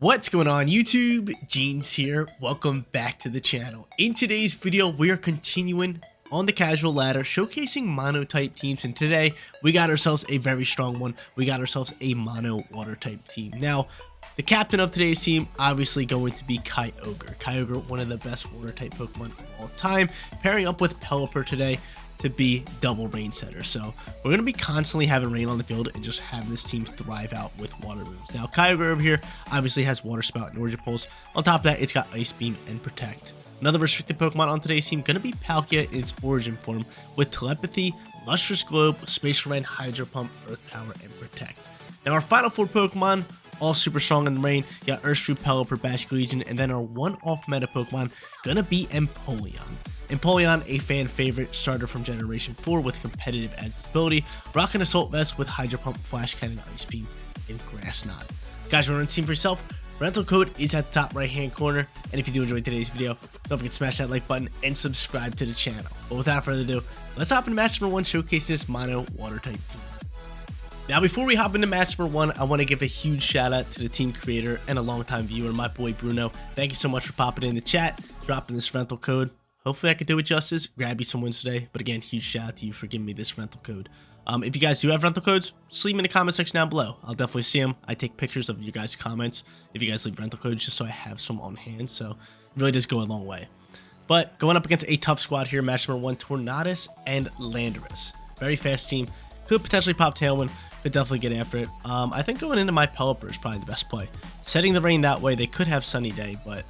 What's going on YouTube? Jeans here. Welcome back to the channel. In today's video, we are continuing on the casual ladder, showcasing mono type teams, and today we got ourselves a very strong one. We got ourselves a mono water type team. Now, the captain of today's team obviously going to be Kyogre. Kyogre, one of the best water type Pokemon of all time, pairing up with Pelipper today to be double rain setter. So we're going to be constantly having rain on the field and just having this team thrive out with water moves. Now Kyogre over here obviously has Water Spout and Origin Pulse. On top of that, it's got Ice Beam and Protect. Another restricted Pokemon on today's team going to be Palkia in its origin form with Telepathy, Lustrous Globe, Spatial Rain, Hydro Pump, Earth Power, and Protect. Now our final four Pokemon, all super strong in the rain. You got Urshifu, Pelipper, Basculegion, and then our one off meta Pokemon gonna be Empoleon. Empoleon, a fan favorite starter from Generation 4 with competitive ability, rocking Assault Vest with Hydro Pump, Flash Cannon, Ice Beam, and Grass Knot. Guys, remember to see for yourself. Rental code is at the top right hand corner, and if you do enjoy today's video, don't forget to smash that like button and subscribe to the channel. But without further ado, let's hop into match number 1, showcasing this mono water type team. Now, before we hop into match number 1, I want to give a huge shout out to the team creator and a longtime viewer, my boy Bruno. Thank you so much for popping in the chat, dropping this rental code. Hopefully I can do it justice, grab you some wins today. But again, huge shout out to you for giving me this rental code. If you guys do have rental codes, just leave them in the comment section down below. I'll definitely see them. I take pictures of your guys' comments if you guys leave rental codes, just so I have some on hand. So it really does go a long way. But going up against a tough squad here, match number 1, Tornadus and Landorus. Very fast team. Could potentially pop Tailwind. Could definitely get after it. I think going into my Pelipper is probably the best play. Setting the rain that way, they could have Sunny Day, but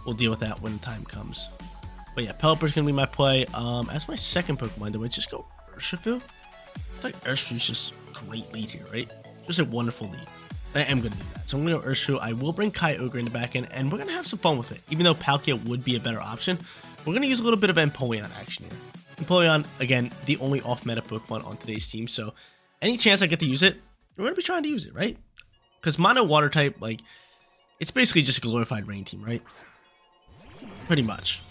we'll deal with that when the time comes. But yeah, Pelipper's going to be my play. As my second Pokemon, do I just go Urshifu? I feel like Urshifu's just a great lead here, right? Just a wonderful lead. I am going to do that. So I'm going to go Urshifu. I will bring Kyogre in the back end, and we're going to have some fun with it. Even though Palkia would be a better option, we're going to use a little bit of Empoleon action here. Empoleon, again, the only off-meta Pokemon on today's team, so any chance I get to use it, we're going to be trying to use it, right? Because mono water type, like, it's basically just a glorified rain team, right? Pretty much.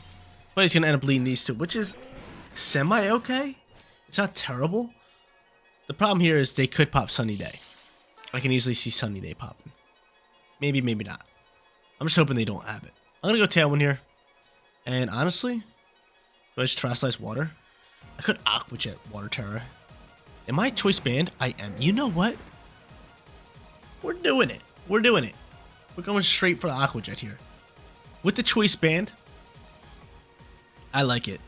But he's going to end up leading these two, which is semi-okay. It's not terrible. The problem here is they could pop Sunny Day. I can easily see Sunny Day popping. Maybe, maybe not. I'm just hoping they don't have it. I'm going to go Tailwind here. And honestly, do I just Terrasilize Water? I could Aqua Jet Water Terra. Am I choice banned? I am. You know what? We're doing it. We're doing it. We're going straight for the Aqua Jet here. With the choice band, I like it.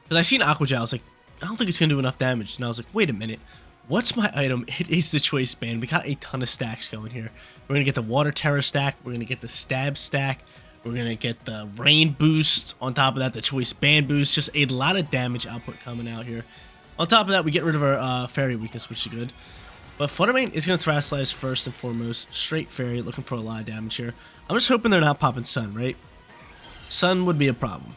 Because I seen Aqua Jet, I was like, I don't think it's going to do enough damage. And I was like, wait a minute. What's my item? It is the choice band. We got a ton of stacks going here. We're going to get the Water Terra stack. We're going to get the Stab stack. We're going to get the Rain boost. On top of that, the choice band boost. Just a lot of damage output coming out here. On top of that, we get rid of our Fairy weakness, which is good. But Flutter Mane is going to Terrasilize first and foremost. Straight Fairy, looking for a lot of damage here. I'm just hoping they're not popping Sun, right? Sun would be a problem.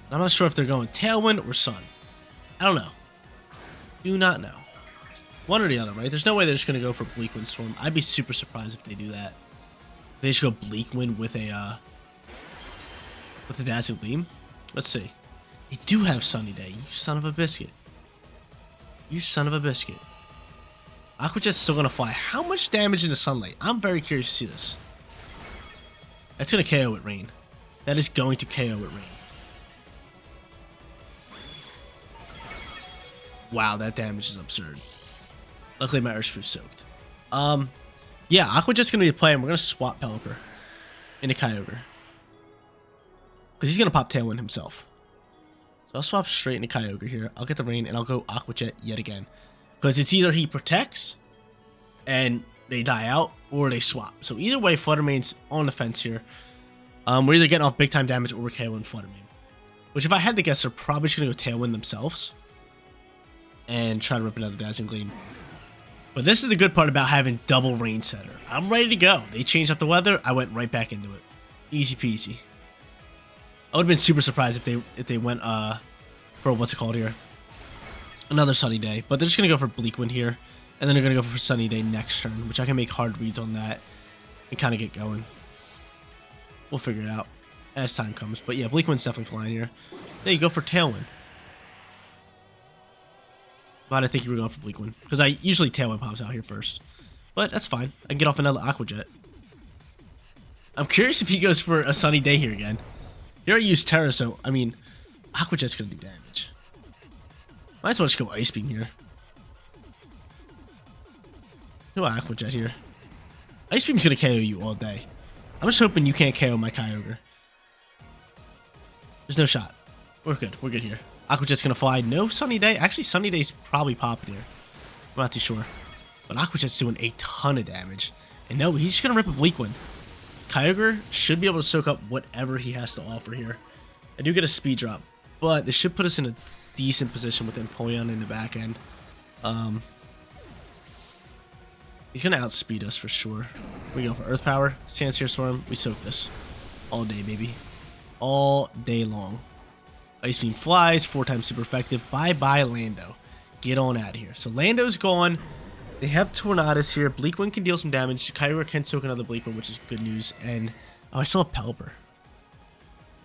I'm not sure if they're going Tailwind or Sun. I don't know. Do not know. One or the other, right? There's no way they're just going to go for Bleak Wind Storm. I'd be super surprised if they do that. They just go Bleak Wind with a Dazzling Gleam. Let's see. They do have Sunny Day. You son of a biscuit. You son of a biscuit. Aqua Jet's still going to fly. How much damage into Sunlight? I'm very curious to see this. That's going to KO with Rain. That is going to KO with Rain. Wow, that damage is absurd. Luckily, my Urshifu's soaked. Yeah, Aqua Jet's going to be a play, and we're going to swap Pelipper into Kyogre. Because he's going to pop Tailwind himself. So I'll swap straight into Kyogre here. I'll get the Rain, and I'll go Aqua Jet yet again. Because it's either he protects, and they die out, or they swap. So either way, Flutter Mane's on the fence here. We're either getting off big-time damage, or we're KOing Flutter Mane. Which, if I had to guess, they're probably just going to go Tailwind themselves. And try to rip another Dazzling Gleam. But this is the good part about having double rain setter. I'm ready to go. They changed up the weather. I went right back into it. Easy peasy. I would have been super surprised if they went for what's it called here? Another Sunny Day. But they're just gonna go for Bleak Wind here. And then they're gonna go for Sunny Day next turn, which I can make hard reads on that and kind of get going. We'll figure it out as time comes. But yeah, Bleak Wind's definitely flying here. There you go for Tailwind. But I think you were going for Bleak Wind. Because I usually Tailwind pops out here first. But that's fine. I can get off another Aqua Jet. I'm curious if he goes for a Sunny Day here again. He already used Terra, so, I mean, Aqua Jet's going to do damage. Might as well just go Ice Beam here. No Aqua Jet here. Ice Beam's going to KO you all day. I'm just hoping you can't KO my Kyogre. There's no shot. We're good. We're good here. Aqua Jet's going to fly. No Sunny Day. Actually, Sunny Day's probably popping here. I'm not too sure. But Aqua Jet's doing a ton of damage. And no, he's just going to rip a Bleak Wind. Kyogre should be able to soak up whatever he has to offer here. I do get a speed drop, but this should put us in a decent position with Empoleon in the back end. He's going to outspeed us for sure. We go for Earth Power, Sandsear Storm. We soak this all day, baby. All day long. Ice Beam flies, 4 times super effective. Bye-bye, Lando. Get on out of here. So Lando's gone. They have Tornadus here. Bleak Wind can deal some damage. Kyogre can soak another Bleak Wind, which is good news. And, oh, I still have Pelipper.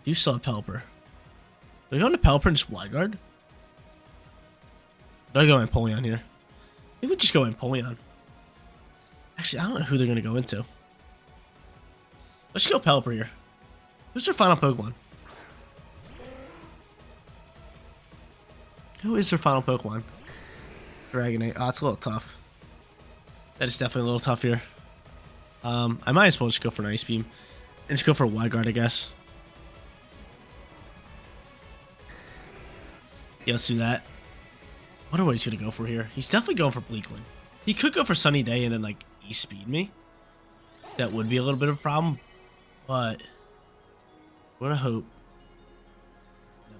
You still have Pelipper. Do I go into Pelipper and just Wide Guard? Do I go Empoleon here? Maybe we just go Empoleon. Actually, I don't know who they're going to go into. Let's go Pelipper here. Who's their final Pokemon? Who is their final Pokemon? Dragonite. Oh, it's a little tough. That is definitely a little tough here. I might as well just go for an Ice Beam. And just go for a Wide Guard, I guess. Yeah, let's do that. I wonder what he's going to go for here. He's definitely going for Bleak Wind. He could go for Sunny Day and then, like, E-Speed me. That would be a little bit of a problem. But we're going to hope.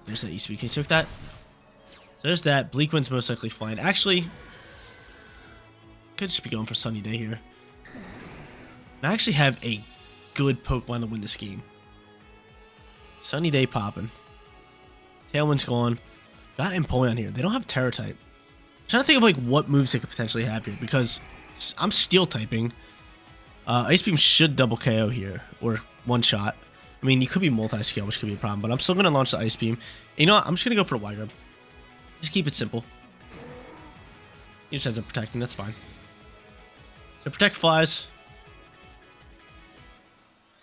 There's that E-Speed. Can you soak that? So there's that. Bleak Wind's most likely flying. Actually, could just be going for Sunny Day here. And I actually have a good Pokemon to win this game. Sunny Day popping. Tailwind's gone. Got Empoleon here. They don't have Terra type. I'm trying to think of like what moves they could potentially have here because I'm Steel typing. Ice Beam should double KO here or one shot. I mean, you could be multi-scale, which could be a problem, but I'm still going to launch the Ice Beam. And you know what? I'm just going to go for a Wide Guard. Just keep it simple. He just ends up protecting. That's fine. So Protect flies.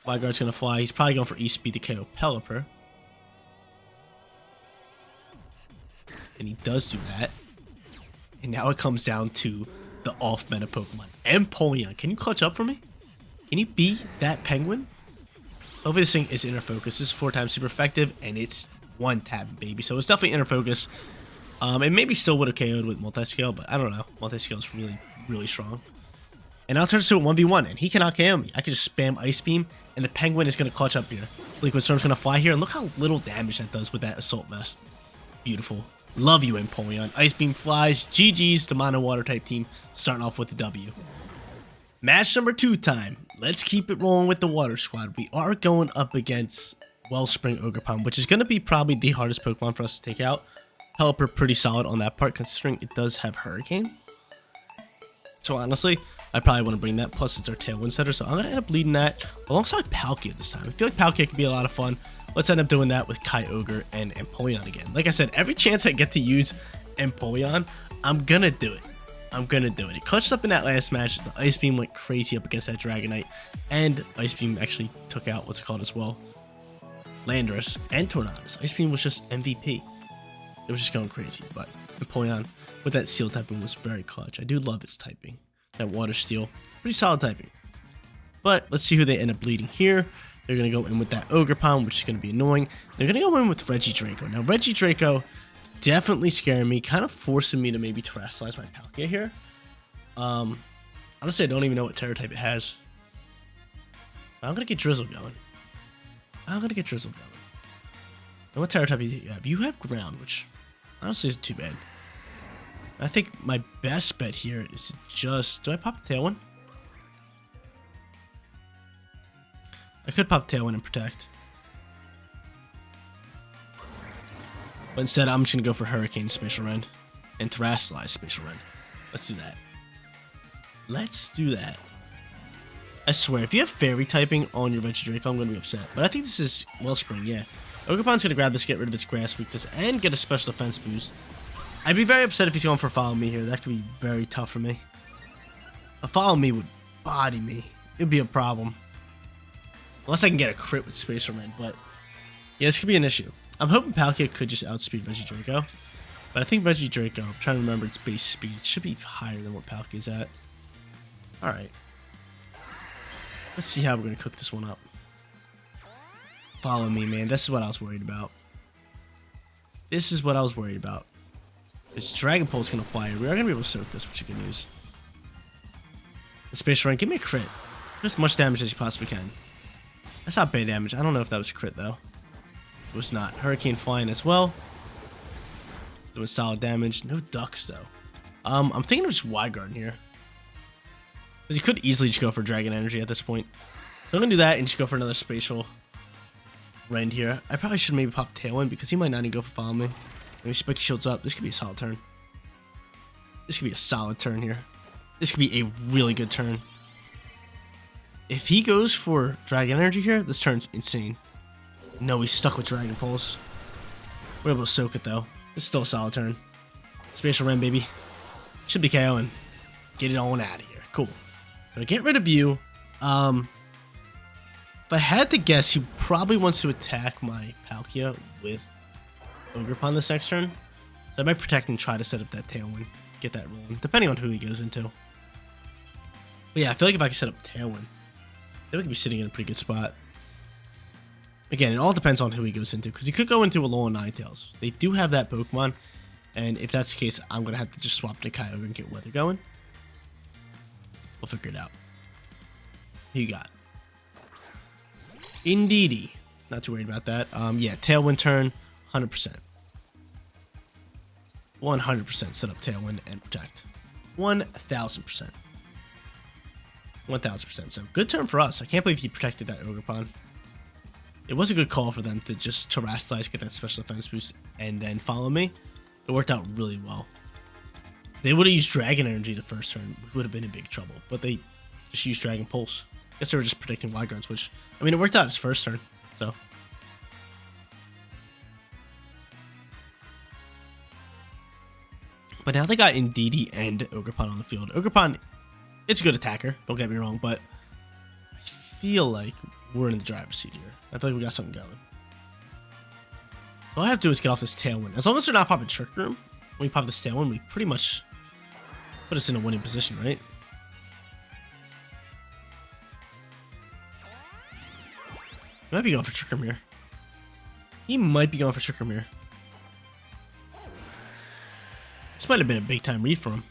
Wide Guard's going to fly. He's probably going for E-Speed to KO Pelipper. And he does do that. And now it comes down to the off-meta Pokemon. Empoleon. Can you clutch up for me? Can you be that Penguin? Hopefully this thing is Inner Focus. This is 4 times super effective. And it's 1-tap, baby. So it's definitely Inner Focus. It maybe still would have KO'd with Multiscale. But I don't know. Multiscale is really, really strong. And now it turns to a 1v1. And he cannot KO me. I can just spam Ice Beam. And the Penguin is going to clutch up here. Liquid Storm's going to fly here. And look how little damage that does with that Assault Vest. Beautiful. Love you, Empoleon. Ice Beam flies. GG's, the Mono Water type team, starting off with the W. Match number 2 time. Let's keep it rolling with the Water Squad. We are going up against Wellspring Ogerpon, which is going to be probably the hardest Pokemon for us to take out. Pelipper pretty solid on that part, considering it does have Hurricane. So honestly, I probably want to bring that. Plus, it's our Tailwind setter, so I'm going to end up leading that alongside Palkia this time. I feel like Palkia could be a lot of fun. Let's end up doing that with Kyogre and Empoleon again. Like I said, every chance I get to use Empoleon, I'm going to do it. I'm going to do it. It clutched up in that last match. The Ice Beam went crazy up against that Dragonite. And Ice Beam actually took out, what's it called as well? Landorus and Tornadus. Ice Beam was just MVP. It was just going crazy. But Empoleon with that Steel typing was very clutch. I do love its typing. That Water Steel. Pretty solid typing. But let's see who they end up leading here. They're going to go in with that Ogerpon, which is going to be annoying. They're going to go in with Regidraco. Now, Regidraco definitely scaring me, kind of forcing me to maybe terrestrialize my Palkia here. Honestly, I don't even know what Terra type it has. I'm going to get Drizzle going. And what Terra type do you have? You have Ground, which honestly isn't too bad. I think my best bet here is to just... Do I pop the Tailwind? I could pop Tailwind and Protect. But instead, I'm just going to go for Hurricane Spatial Rend and Terrestrialize Spatial Rend. Let's do that. Let's do that. I swear, if you have Fairy typing on your Regidraco, I'm going to be upset. But I think this is Wellspring, yeah. Ogerpon's going to grab this, get rid of its Grass weakness, and get a Special Defense boost. I'd be very upset if he's going for Follow Me here. That could be very tough for me. A follow me would body me. It would be a problem. Unless I can get a crit with Spacer Wind, but yeah, this could be an issue. I'm hoping Palkia could just outspeed Regidrago. But I think Regidrago, I'm trying to remember its base speed, should be higher than what Palkia's at. Alright. Let's see how we're going to cook this one up. Follow me, man. This is what I was worried about. This is what I was worried about. This Dragon Pulse going to fire. We are going to be able to soak this, which you can use. The Space Run, give me a crit. Do as much damage as you possibly can. That's not bad damage. I don't know if that was a crit, though. It was not. Hurricane flying as well. Doing solid damage. No ducks, though. I'm thinking of just Wide Guard here. Because you could easily just go for Dragon Energy at this point. So I'm going to do that and just go for another Spatial Rend here. I probably should maybe pop Tailwind because he might not even go for Follow Me. Maybe Spiky Shields up. This could be a solid turn. This could be a solid turn here. This could be a really good turn. If he goes for Dragon Energy here, this turn's insane. No, he's stuck with Dragon Pulse. We're able to soak it, though. This is still a solid turn. Spatial Rend, baby. Should be KOing. Get it on out of here. Cool. So get rid of you. If I had to guess, he probably wants to attack my Palkia with Ogerpon this next turn. So I might protect and try to set up that Tailwind. Get that rolling, depending on who he goes into. But yeah, I feel like if I can set up Tailwind, then we could be sitting in a pretty good spot. Again, it all depends on who he goes into, because he could go into a Alolan Ninetales. They do have that Pokemon, and if that's the case, I'm going to have to just swap to Kyogre and get Weather going. We'll figure it out. Who you got? Indeedee. Not too worried about that. Yeah, Tailwind turn, 100%. 100% set up Tailwind and protect. 1,000%. 1,000%. So good turn for us. I can't believe he protected that Ogerpon. It was a good call for them to just Terrasilize, get that special defense boost, and then follow me. It worked out really well. They would have used Dragon Energy the first turn. We would have been in big trouble. But they just used Dragon Pulse. I guess they were just predicting Wide Guards, which, I mean, it worked out his first turn. So. But now they got Indeedee and Ogerpon on the field. Ogerpon, it's a good attacker, don't get me wrong, but I feel like we're in the driver's seat here. I feel like we got something going. All I have to do is get off this Tailwind. As long as they're not popping Trick Room, when we pop this Tailwind, we pretty much put us in a winning position, right? He might be going for Trick Room here. He might be going for Trick Room here. This might have been a big time read for him.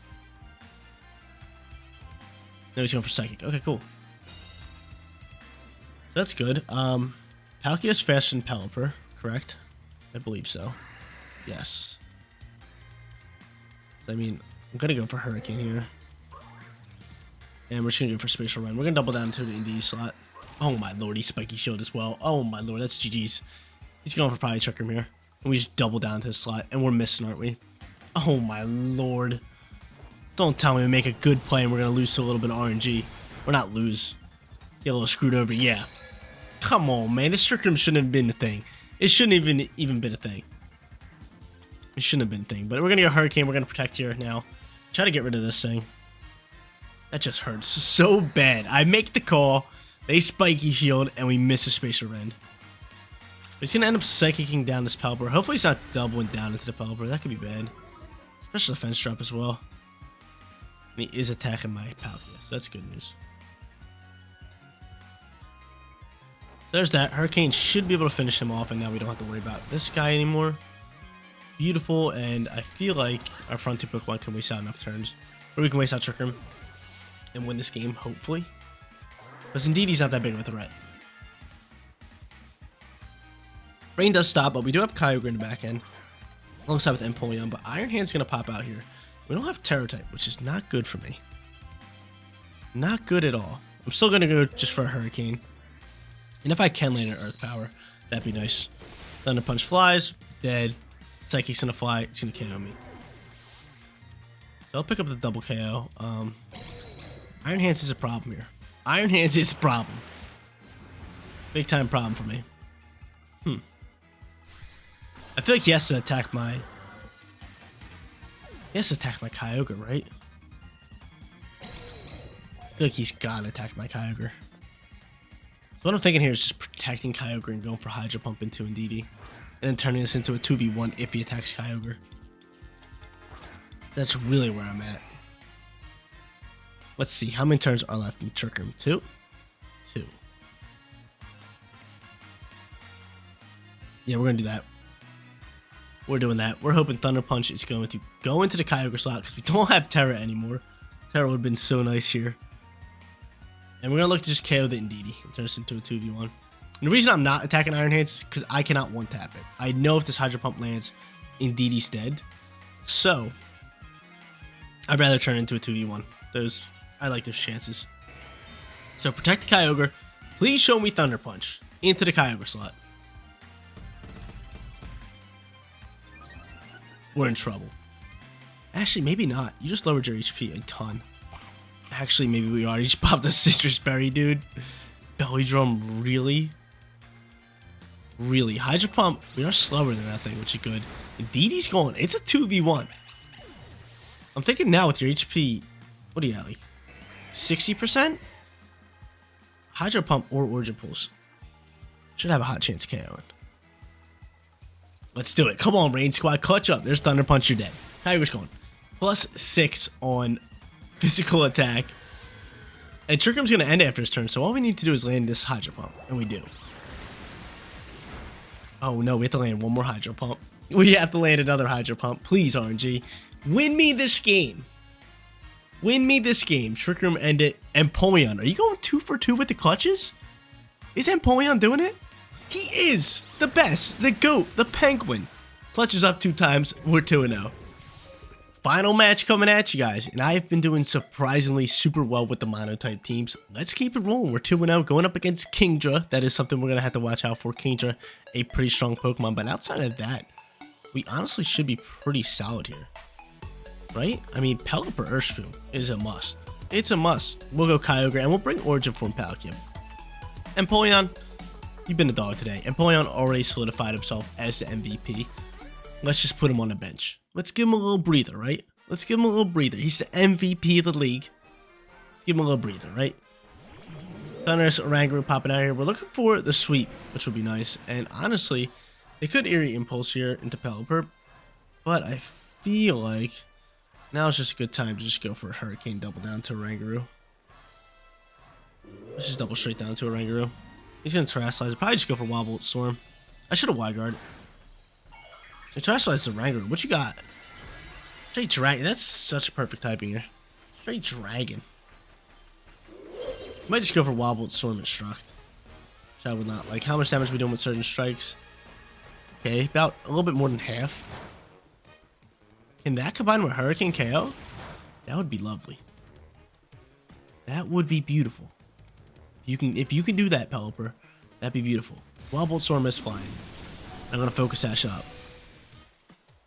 No, he's going for Psychic. Okay, cool. So that's good. Palkia's faster than Pelipper, correct? I believe so. Yes. So, I mean, I'm going to go for Hurricane here. And we're just going to go for Spatial Run. We're going to double down to the Indeedee slot. Oh my lord, he's Spiky Shield as well. Oh my lord, that's GG's. He's going for probably Trick Room here. And we just double down to the slot. And we're missing, aren't we? Oh my lord. Don't tell me we make a good play and we're going to lose to a little bit of RNG. Or not lose. Get a little screwed over. Yeah. Come on, man. This Trick Room shouldn't have been a thing. It shouldn't even been a thing. It shouldn't have been a thing. But we're going to go Hurricane. We're going to protect here now. Try to get rid of this thing. That just hurts so bad. I make the call. They Spiky Shield, and we miss a Spatial Rend. He's going to end up Psychicking down this Pelipper. Hopefully he's not doubling down into the Pelipper. That could be bad. Special defense drop as well. And he is attacking my Palkia, so that's good news. There's that. Hurricane should be able to finish him off, and now we don't have to worry about this guy anymore. Beautiful, and I feel like our front two Pokemon can waste out enough turns. Or we can waste out Trick Room and win this game, hopefully. Because indeed, he's not that big of a threat. Rain does stop, but we do have Kyogre in the back end. Alongside with Empoleon, but Iron Hand's going to pop out here. We don't have Terror type, which is not good for me. Not good at all. I'm still going to go just for a Hurricane. And if I can land an Earth Power, that'd be nice. Thunder Punch flies, dead. Psychic's going to fly, it's going to KO me. So I'll pick up the double KO. Iron Hands is a problem here. Iron Hands is a problem. Big time problem for me. I feel like he has to attack my... He has to attack my Kyogre, right? feel like he's gotta attack my Kyogre. So what I'm thinking here is just protecting Kyogre and going for Hydro Pump into Indeedee. And then turning this into a 2v1 if he attacks Kyogre. That's really where I'm at. Let's see, how many turns are left in Trick Room? 2? 2. Yeah, we're gonna do that. We're doing that. We're hoping Thunder Punch is going to go into the Kyogre slot because we don't have Terra anymore. Terra would have been so nice here. And we're gonna look to just KO the Indeedee and turn this into a 2v1. And the reason I'm not attacking Iron Hands is because I cannot one-tap it. I know if this Hydro Pump lands, Indeedee's dead. So, I'd rather turn it into a 2v1. I like those chances. So, protect the Kyogre. Please show me Thunder Punch into the Kyogre slot. We're in trouble. Actually, maybe not. You just lowered your HP a ton. Actually, maybe we are. You just popped a Citrus Berry, dude. Belly Drum, really? Really? Hydro Pump, we are slower than that thing, which is good. Indeedee's going. It's a 2v1. I'm thinking now with your HP, what do you have, like 60%? Hydro Pump or Origin Pulse should have a hot chance of KOing. Let's do it. Come on, Rain Squad. Clutch up. There's Thunder Punch. You're dead. Kyogre's going. +6 on physical attack. And Trick Room's going to end after his turn, so all we need to do is land this Hydro Pump. And we do. Oh, no. We have to land one more Hydro Pump. We have to land another Hydro Pump. Please, RNG. Win me this game. Win me this game. Trick Room end it. Empoleon. Are you going 2 for 2 with the clutches? Is Empoleon doing it? He is the best, the GOAT, the Penguin. Clutches up 2 times, we're 2-0. Final match coming at you guys, and I have been doing surprisingly super well with the mono-type teams. Let's keep it rolling. We're 2-0, going up against Kingdra. That is something we're going to have to watch out for. Kingdra, a pretty strong Pokemon, but outside of that, we honestly should be pretty solid here. Right? I mean, Pelipper Urshifu is a must. It's a must. We'll go Kyogre, and we'll bring Origin Form Palkia. Empoleon, you've been a dog today. Empoleon already solidified himself as the MVP. Let's just put him on the bench. Let's give him a little breather, right? Let's give him a little breather. He's the MVP of the league. Let's give him a little breather, right? Thunderous Oranguru popping out here. We're looking for the sweep, which would be nice. And honestly, they could Eerie Impulse here into Pelipper, but I feel like now it's just a good time to just go for a Hurricane double down to Oranguru. Let's just double straight down to Oranguru. He's going to Terrasilize. Probably just go for Wobble Storm. I should have Wide-Guard. Terrasilize the Oranguru. What you got? Straight Dragon. That's such a perfect typing here. Straight Dragon. Might just go for Wobble Storm Instruct. Which I would not like. How much damage are we doing with certain strikes? Okay, about a little bit more than half. Can that combine with Hurricane KO? That would be lovely. That would be beautiful. If you can do that, Pelipper, that'd be beautiful. Wobble Storm is flying. I'm gonna Focus Sash up.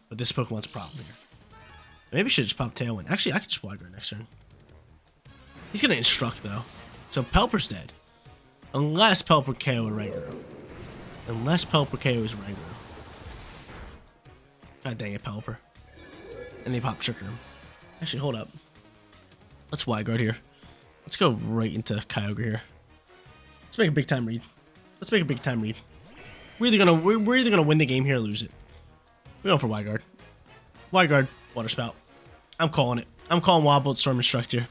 But this Pokemon's a problem here. Maybe I should just pop Tailwind. Actually, I could just Wide-Guard next turn. He's gonna Instruct though. So Pelipper's dead. Unless Pelipper KO Oranguru. Unless Pelipper KO is Oranguru. God dang it, Pelipper. And they pop Trick Room. Actually, hold up. Let's Wide-Guard here. Let's go right into Kyogre here. Let's make a big time read. Let's make a big time read. We're either gonna win the game here or lose it. We're going for Wide-Guard. Wide-Guard, Water Spout. I'm calling it. I'm calling Wobble Storm Instruct here.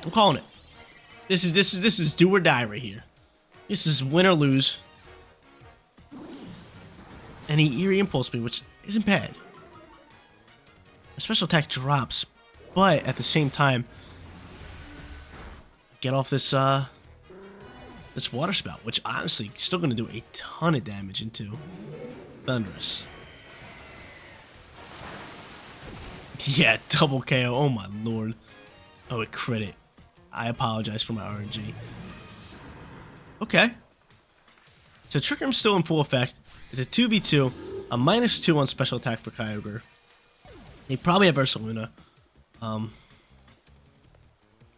I'm calling it. This is do or die right here. This is win or lose. And he Eerie Impulse me, which isn't bad. A special attack drops, but at the same time, get off this this Water Spout, which honestly is still going to do a ton of damage into Thundurus. Yeah, double KO. Oh my lord. Oh, it crit it. I apologize for my RNG. Okay. So Trick Room's still in full effect. It's a 2v2, a -2 on special attack for Kyogre. They probably have Ursaluna.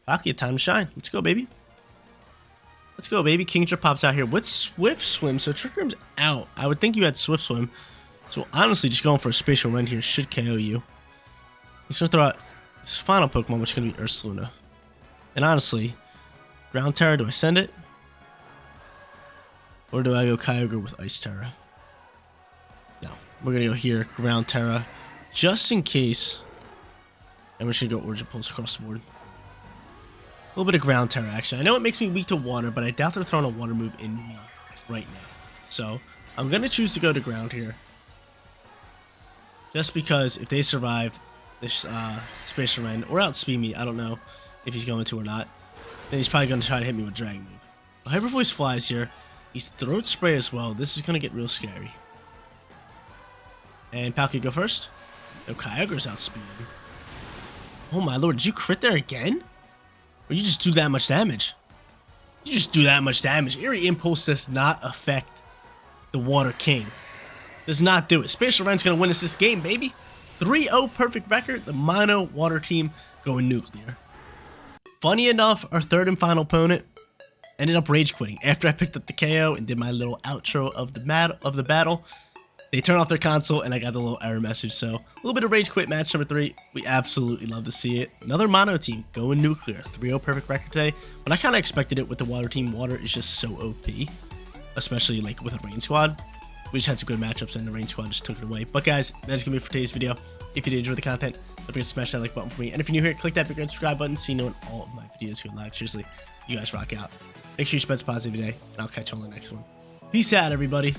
Palkia, time to shine. Let's go, baby. Let's go, baby. Kingdra pops out here with Swift Swim. So Trick Room's out. I would think you had Swift Swim. So honestly, just going for a spatial run here should KO you. He's going to throw out his final Pokemon, which is going to be Ursaluna. And honestly, Ground Terror, do I send it? Or do I go Kyogre with Ice Terror? No, we're going to go here, Ground Terror, just in case. And we're just going to go Origin Pulse across the board. A little bit of Ground Terror, actually. I know it makes me weak to water, but I doubt they're throwing a water move in me right now. So, I'm going to choose to go to ground here. Just because if they survive this Space Ren or outspeed me, I don't know if he's going to or not, then he's probably going to try to hit me with Dragon move. Hyper Voice flies here. He's Throat Spray as well. This is going to get real scary. And Palkia go first. No, Kyogre's outspeeding. Oh my lord, did you crit there again? Or you just do that much damage? You just do that much damage. Eerie Impulse does not affect the Water King. Does not do it. Spatial Ren's going to win us this game, baby. 3-0 perfect record. The Mono Water team going nuclear. Funny enough, our third and final opponent ended up rage quitting after I picked up the KO and did my little outro of the battle. They turned off their console and I got the little error message. So a little bit of rage quit match number 3. We absolutely love to see it. Another Mono team going nuclear. 3-0 perfect record today. But I kind of expected it with the Water team. Water is just so OP, especially like with a Rain squad. We just had some good matchups and the Rain squad just took it away. But guys, that's going to be it for today's video. If you did enjoy the content, don't forget to smash that like button for me. And if you're new here, click that big red subscribe button so you know when all of my videos go live. Seriously, you guys rock out. Make sure you spread positive today, and I'll catch you on the next one. Peace out, everybody.